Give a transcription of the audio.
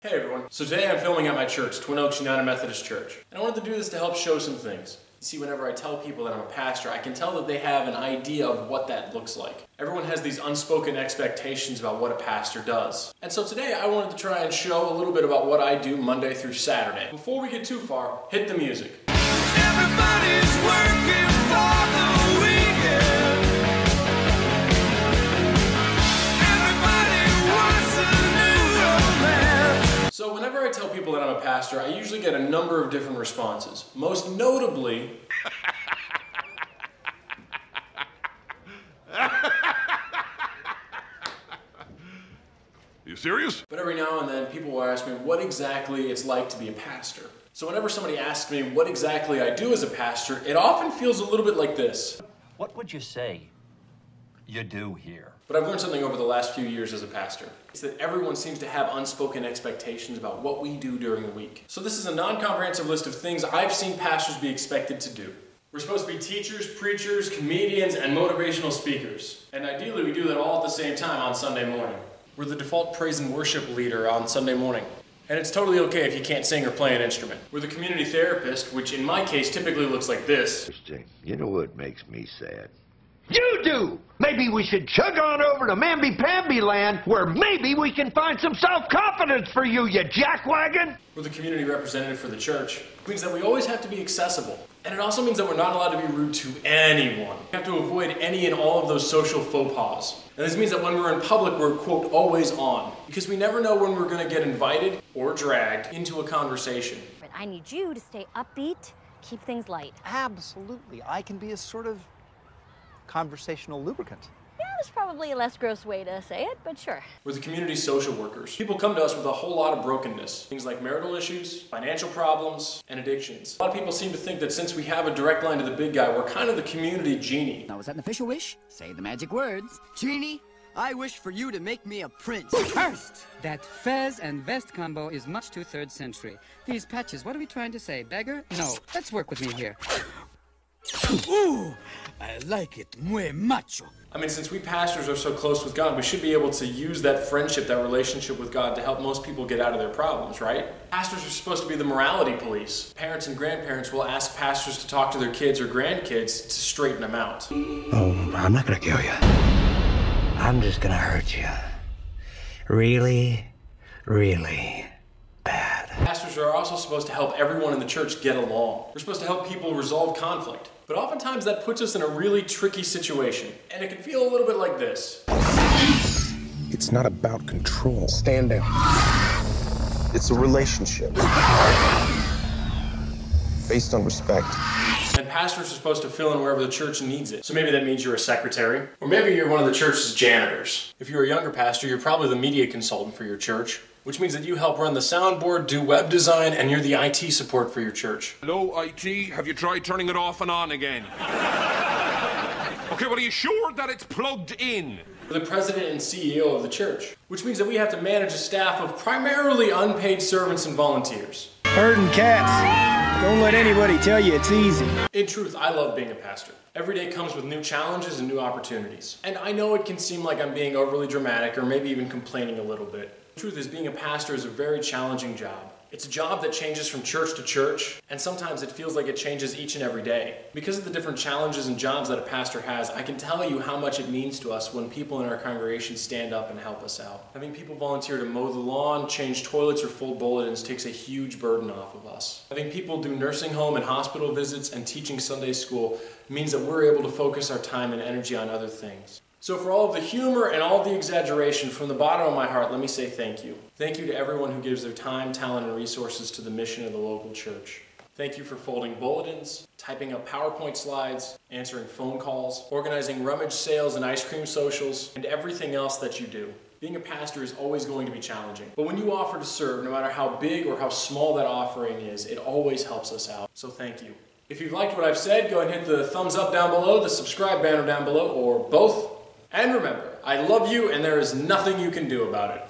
Hey everyone, so today I'm filming at my church, Twin Oaks United Methodist Church. And I wanted to do this to help show some things. You see, whenever I tell people that I'm a pastor, I can tell that they have an idea of what that looks like. Everyone has these unspoken expectations about what a pastor does. And so today I wanted to try and show a little bit about what I do Monday through Saturday. Before we get too far, hit the music. Everybody's working for the weekend. Everybody wants a new romance. So whenever I tell people that I'm a pastor, I usually get a number of different responses. Most notably, You serious? but every now and then people will ask me what exactly it's like to be a pastor. So whenever somebody asks me what exactly I do as a pastor, it often feels a little bit like this. What would you say you do here? But I've learned something over the last few years as a pastor. It's that everyone seems to have unspoken expectations about what we do during the week. So this is a non-comprehensive list of things I've seen pastors be expected to do. We're supposed to be teachers, preachers, comedians, and motivational speakers. And ideally we do that all at the same time on Sunday morning. We're the default praise and worship leader on Sunday morning. And it's totally okay if you can't sing or play an instrument. We're the community therapist, which in my case typically looks like this. You know what makes me sad? You do! Maybe we should chug on over to Mamby-Pamby land, where maybe we can find some self-confidence for you, you jackwagon! We're the community representative for the church. It means that we always have to be accessible. And it also means that we're not allowed to be rude to anyone. We have to avoid any and all of those social faux pas. And this means that when we're in public, we're, quote, always on. Because we never know when we're going to get invited or dragged into a conversation. But I need you to stay upbeat, keep things light. Absolutely. I can be a sort of conversational lubricant. Yeah, there's probably a less gross way to say it, but sure. We're the community social workers. People come to us with a whole lot of brokenness. Things like marital issues, financial problems, and addictions. A lot of people seem to think that since we have a direct line to the big guy, we're kind of the community genie. Now, is that an official wish? Say the magic words. Genie, I wish for you to make me a prince. First! That fez and vest combo is much too 3rd century. These patches, what are we trying to say? Beggar? No, let's work with me here. Ooh, I like it muy macho. I mean, since we pastors are so close with God, we should be able to use that friendship, that relationship with God to help most people get out of their problems, right? Pastors are supposed to be the morality police. Parents and grandparents will ask pastors to talk to their kids or grandkids to straighten them out. Oh, I'm not gonna kill you. I'm just gonna hurt you. Really, really bad. Pastors are also supposed to help everyone in the church get along. We're supposed to help people resolve conflict. But oftentimes that puts us in a really tricky situation. And it can feel a little bit like this. It's not about control. Stand down. It's a relationship based on respect. And pastors are supposed to fill in wherever the church needs it. So maybe that means you're a secretary, or maybe you're one of the church's janitors. If you're a younger pastor, you're probably the media consultant for your church, which means that you help run the soundboard, do web design, and you're the IT support for your church. Hello, IT? Have you tried turning it off and on again? Okay, well, are you sure that it's plugged in? We're the president and CEO of the church, which means that we have to manage a staff of primarily unpaid servants and volunteers. Herding cats. Don't let anybody tell you it's easy. In truth, I love being a pastor. Every day comes with new challenges and new opportunities. And I know it can seem like I'm being overly dramatic or maybe even complaining a little bit. The truth is, being a pastor is a very challenging job. It's a job that changes from church to church, and sometimes it feels like it changes each and every day. Because of the different challenges and jobs that a pastor has, I can tell you how much it means to us when people in our congregation stand up and help us out. Having people volunteer to mow the lawn, change toilets, or fold bulletins takes a huge burden off of us. Having people do nursing home and hospital visits and teaching Sunday school means that we're able to focus our time and energy on other things. So for all of the humor and all the exaggeration, from the bottom of my heart, let me say thank you. Thank you to everyone who gives their time, talent, and resources to the mission of the local church. Thank you for folding bulletins, typing up PowerPoint slides, answering phone calls, organizing rummage sales and ice cream socials, and everything else that you do. Being a pastor is always going to be challenging, but when you offer to serve, no matter how big or how small that offering is, it always helps us out. So thank you. If you've liked what I've said, go ahead and hit the thumbs up down below, the subscribe banner down below, or both. And remember, I love you and there is nothing you can do about it.